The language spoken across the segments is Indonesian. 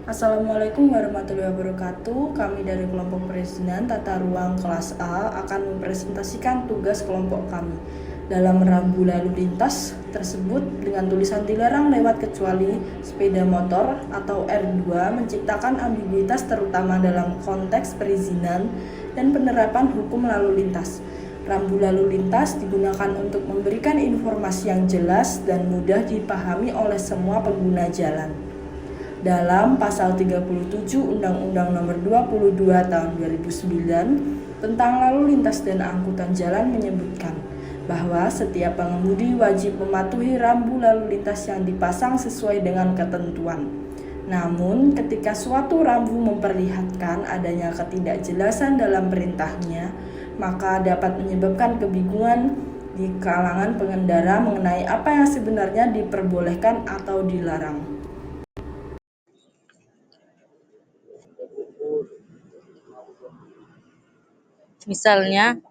Assalamualaikum warahmatullahi wabarakatuh. Kami dari kelompok perizinan tata ruang kelas A akan mempresentasikan tugas kelompok kami. Dalam rambu lalu lintas tersebut dengan tulisan dilarang lewat kecuali sepeda motor atau R2 menciptakan ambiguitas terutama dalam konteks perizinan dan penerapan hukum lalu lintas. Rambu lalu lintas digunakan untuk memberikan informasi yang jelas dan mudah dipahami oleh semua pengguna jalan. Dalam pasal 37 Undang-Undang Nomor 22 Tahun 2009 tentang lalu lintas dan angkutan jalan menyebutkan bahwa setiap pengemudi wajib mematuhi rambu lalu lintas yang dipasang sesuai dengan ketentuan. Namun, ketika suatu rambu memperlihatkan adanya ketidakjelasan dalam perintahnya, maka dapat menyebabkan kebingungan di kalangan pengendara mengenai apa yang sebenarnya diperbolehkan atau dilarang. Misalnya,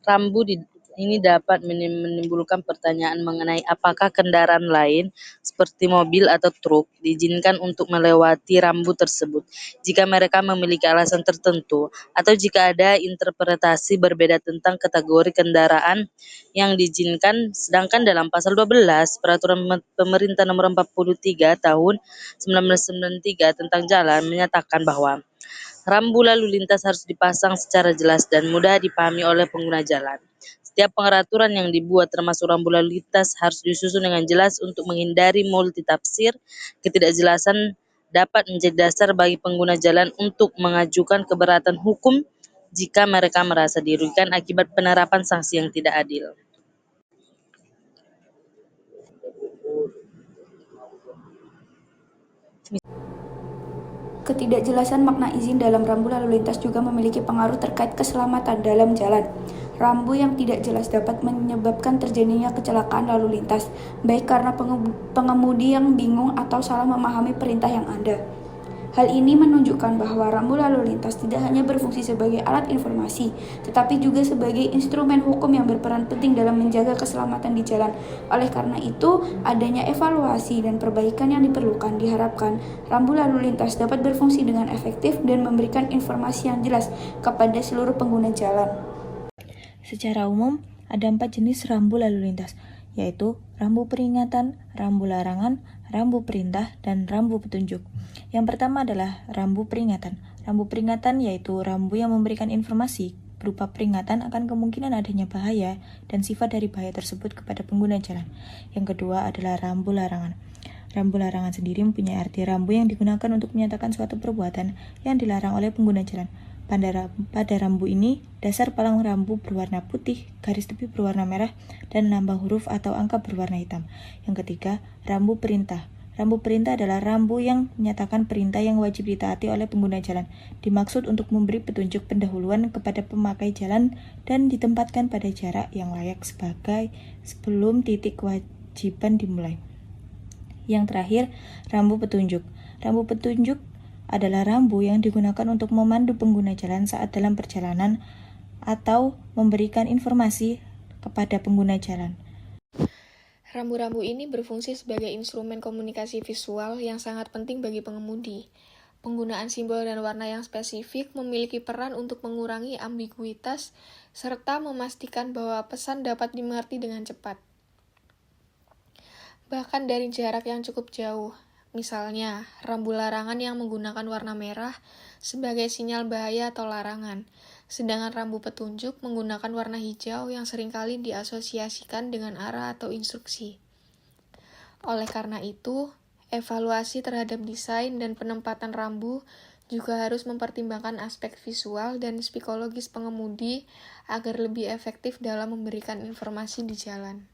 rambu ini dapat menimbulkan pertanyaan mengenai apakah kendaraan lain seperti mobil atau truk diizinkan untuk melewati rambu tersebut jika mereka memiliki alasan tertentu, atau jika ada interpretasi berbeda tentang kategori kendaraan yang diizinkan. Sedangkan dalam pasal 12 Peraturan Pemerintah Nomor 43 Tahun 1993 tentang jalan menyatakan bahwa rambu lalu lintas harus dipasang secara jelas dan mudah dipahami oleh pengguna jalan. Setiap pengaturan yang dibuat termasuk rambu lalu lintas harus disusun dengan jelas untuk menghindari multitafsir. Ketidakjelasan dapat menjadi dasar bagi pengguna jalan untuk mengajukan keberatan hukum jika mereka merasa dirugikan akibat penerapan sanksi yang tidak adil. Ketidakjelasan makna izin dalam rambu lalu lintas juga memiliki pengaruh terkait keselamatan dalam jalan. Rambu yang tidak jelas dapat menyebabkan terjadinya kecelakaan lalu lintas, baik karena pengemudi yang bingung atau salah memahami perintah yang ada. Hal ini menunjukkan bahwa rambu lalu lintas tidak hanya berfungsi sebagai alat informasi, tetapi juga sebagai instrumen hukum yang berperan penting dalam menjaga keselamatan di jalan. Oleh karena itu, adanya evaluasi dan perbaikan yang diperlukan diharapkan rambu lalu lintas dapat berfungsi dengan efektif dan memberikan informasi yang jelas kepada seluruh pengguna jalan. Secara umum, ada 4 jenis rambu lalu lintas, yaitu rambu peringatan, rambu larangan, rambu perintah, dan rambu petunjuk. Yang pertama adalah rambu peringatan. Rambu peringatan yaitu rambu yang memberikan informasi berupa peringatan akan kemungkinan adanya bahaya dan sifat dari bahaya tersebut kepada pengguna jalan. Yang kedua adalah rambu larangan. Rambu larangan sendiri mempunyai arti rambu yang digunakan untuk menyatakan suatu perbuatan yang dilarang oleh pengguna jalan. Pada rambu ini, dasar palang rambu berwarna putih, garis tepi berwarna merah, dan lambang huruf atau angka berwarna hitam. Yang ketiga, rambu perintah. Rambu perintah adalah rambu yang menyatakan perintah yang wajib ditaati oleh pengguna jalan. Dimaksud untuk memberi petunjuk pendahuluan kepada pemakai jalan dan ditempatkan pada jarak yang layak sebelum titik kewajiban dimulai. Yang terakhir, rambu petunjuk. Rambu petunjuk adalah rambu yang digunakan untuk memandu pengguna jalan saat dalam perjalanan atau memberikan informasi kepada pengguna jalan. Rambu-rambu ini berfungsi sebagai instrumen komunikasi visual yang sangat penting bagi pengemudi. Penggunaan simbol dan warna yang spesifik memiliki peran untuk mengurangi ambiguitas serta memastikan bahwa pesan dapat dimengerti dengan cepat. Bahkan dari jarak yang cukup jauh. Misalnya, rambu larangan yang menggunakan warna merah sebagai sinyal bahaya atau larangan, sedangkan rambu petunjuk menggunakan warna hijau yang seringkali diasosiasikan dengan arah atau instruksi. Oleh karena itu, evaluasi terhadap desain dan penempatan rambu juga harus mempertimbangkan aspek visual dan psikologis pengemudi agar lebih efektif dalam memberikan informasi di jalan.